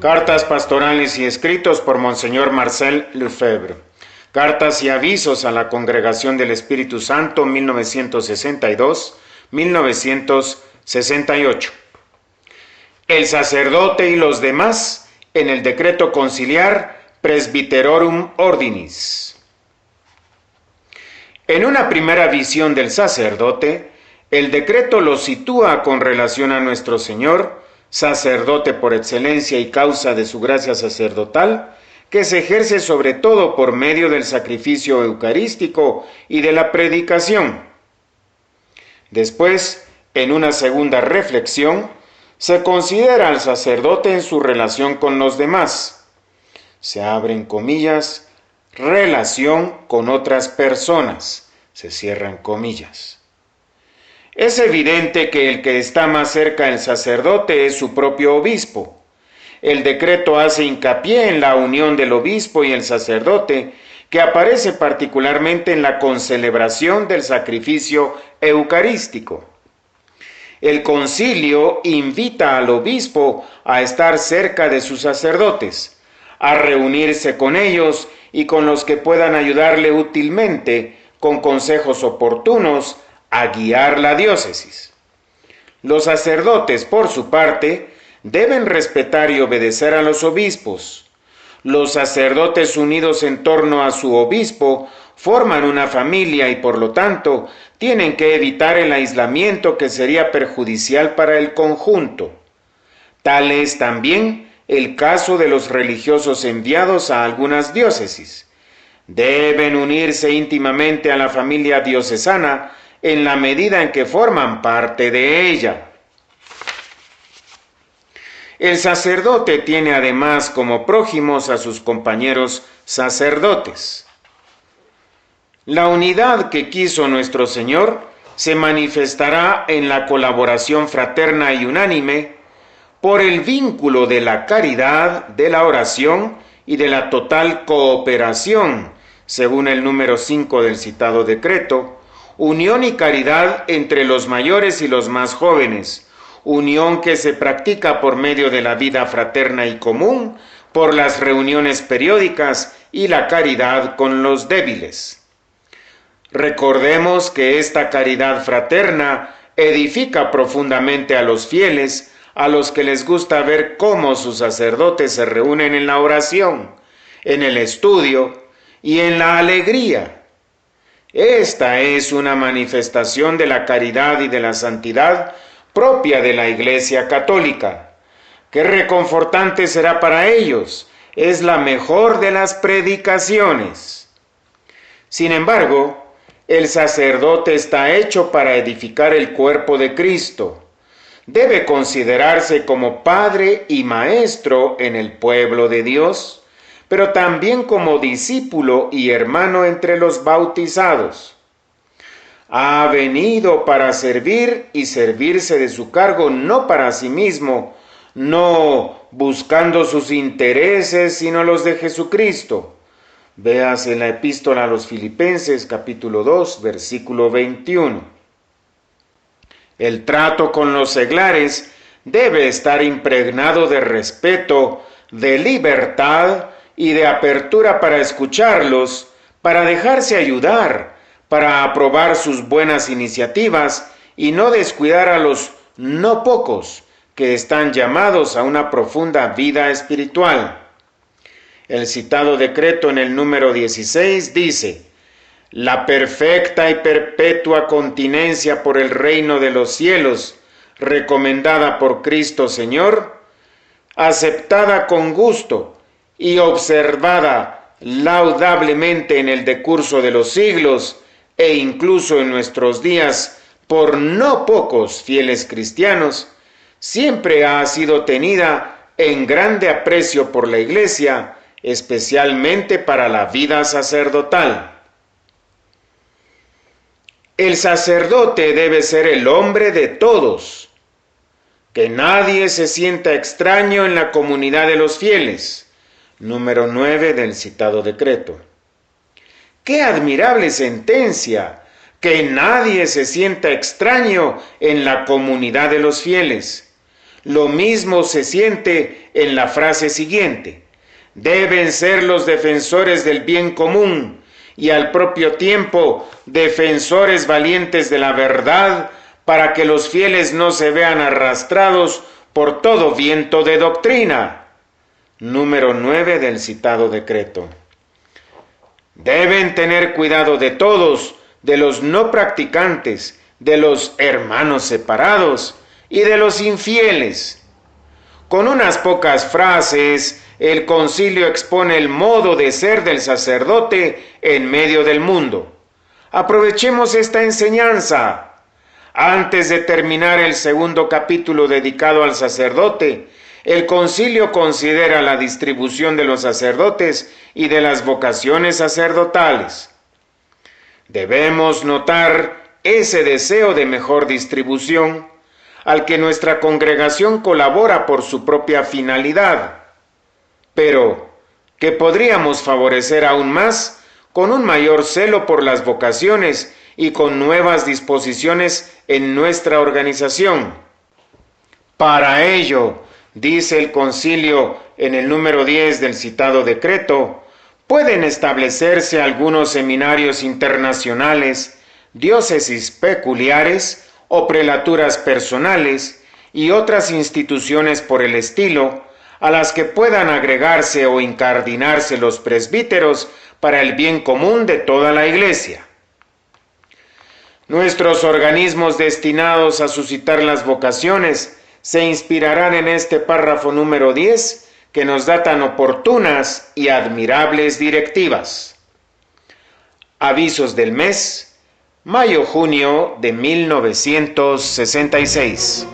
Cartas pastorales y escritos por Monseñor Marcel Lefebvre. Cartas y avisos a la Congregación del Espíritu Santo 1962-1968. El sacerdote y los demás en el decreto conciliar Presbyterorum Ordinis. En una primera visión del sacerdote, el decreto lo sitúa con relación a nuestro Señor, sacerdote por excelencia y causa de su gracia sacerdotal, que se ejerce sobre todo por medio del sacrificio eucarístico y de la predicación. Después, en una segunda reflexión, se considera al sacerdote en su relación con los demás. Se abren comillas, relación con otras personas, se cierran comillas. Es evidente que el que está más cerca del sacerdote es su propio obispo. El decreto hace hincapié en la unión del obispo y el sacerdote, que aparece particularmente en la concelebración del sacrificio eucarístico. El concilio invita al obispo a estar cerca de sus sacerdotes, a reunirse con ellos y con los que puedan ayudarle útilmente con consejos oportunos a guiar la diócesis. Los sacerdotes, por su parte, deben respetar y obedecer a los obispos. Los sacerdotes unidos en torno a su obispo forman una familia y por lo tanto tienen que evitar el aislamiento que sería perjudicial para el conjunto. Tal es también el caso de los religiosos enviados a algunas diócesis. Deben unirse íntimamente a la familia diocesana en la medida en que forman parte de ella. El sacerdote tiene además como prójimos a sus compañeros sacerdotes. La unidad que quiso nuestro Señor se manifestará en la colaboración fraterna y unánime por el vínculo de la caridad, de la oración y de la total cooperación, según el número 5 del citado decreto, unión y caridad entre los mayores y los más jóvenes, unión que se practica por medio de la vida fraterna y común, por las reuniones periódicas y la caridad con los débiles. Recordemos que esta caridad fraterna edifica profundamente a los fieles, a los que les gusta ver cómo sus sacerdotes se reúnen en la oración, en el estudio y en la alegría. Esta es una manifestación de la caridad y de la santidad propia de la Iglesia Católica. Qué reconfortante será para ellos, es la mejor de las predicaciones. Sin embargo, el sacerdote está hecho para edificar el cuerpo de Cristo. Debe considerarse como padre y maestro en el pueblo de Dios, pero también como discípulo y hermano entre los bautizados. Ha venido para servir y servirse de su cargo no para sí mismo, no buscando sus intereses, sino los de Jesucristo. Véase en la epístola a los Filipenses, capítulo 2, versículo 21. El trato con los seglares debe estar impregnado de respeto, de libertad y de apertura para escucharlos, para dejarse ayudar, para aprobar sus buenas iniciativas y no descuidar a los no pocos que están llamados a una profunda vida espiritual. El citado decreto en el número 16 dice: la perfecta y perpetua continencia por el reino de los cielos, recomendada por Cristo Señor, aceptada con gusto y observada laudablemente en el decurso de los siglos e incluso en nuestros días por no pocos fieles cristianos, siempre ha sido tenida en grande aprecio por la Iglesia, especialmente para la vida sacerdotal. El sacerdote debe ser el hombre de todos, que nadie se sienta extraño en la comunidad de los fieles. Número 9 del citado decreto. ¡Qué admirable sentencia! Que nadie se sienta extraño en la comunidad de los fieles. Lo mismo se siente en la frase siguiente: deben ser los defensores del bien común y al propio tiempo defensores valientes de la verdad, para que los fieles no se vean arrastrados por todo viento de doctrina. Número 9 del citado decreto. Deben tener cuidado de todos, de los no practicantes, de los hermanos separados y de los infieles. Con unas pocas frases, el concilio expone el modo de ser del sacerdote en medio del mundo. Aprovechemos esta enseñanza. Antes de terminar el segundo capítulo dedicado al sacerdote, el concilio considera la distribución de los sacerdotes y de las vocaciones sacerdotales. Debemos notar ese deseo de mejor distribución, al que nuestra congregación colabora por su propia finalidad, pero que podríamos favorecer aún más con un mayor celo por las vocaciones y con nuevas disposiciones en nuestra organización. Para ello, dice el concilio en el número 10 del citado decreto, pueden establecerse algunos seminarios internacionales, diócesis peculiares o prelaturas personales y otras instituciones por el estilo, a las que puedan agregarse o incardinarse los presbíteros para el bien común de toda la Iglesia. Nuestros organismos destinados a suscitar las vocaciones se inspirarán en este párrafo número 10, que nos da tan oportunas y admirables directivas. Avisos del mes, mayo-junio de 1966.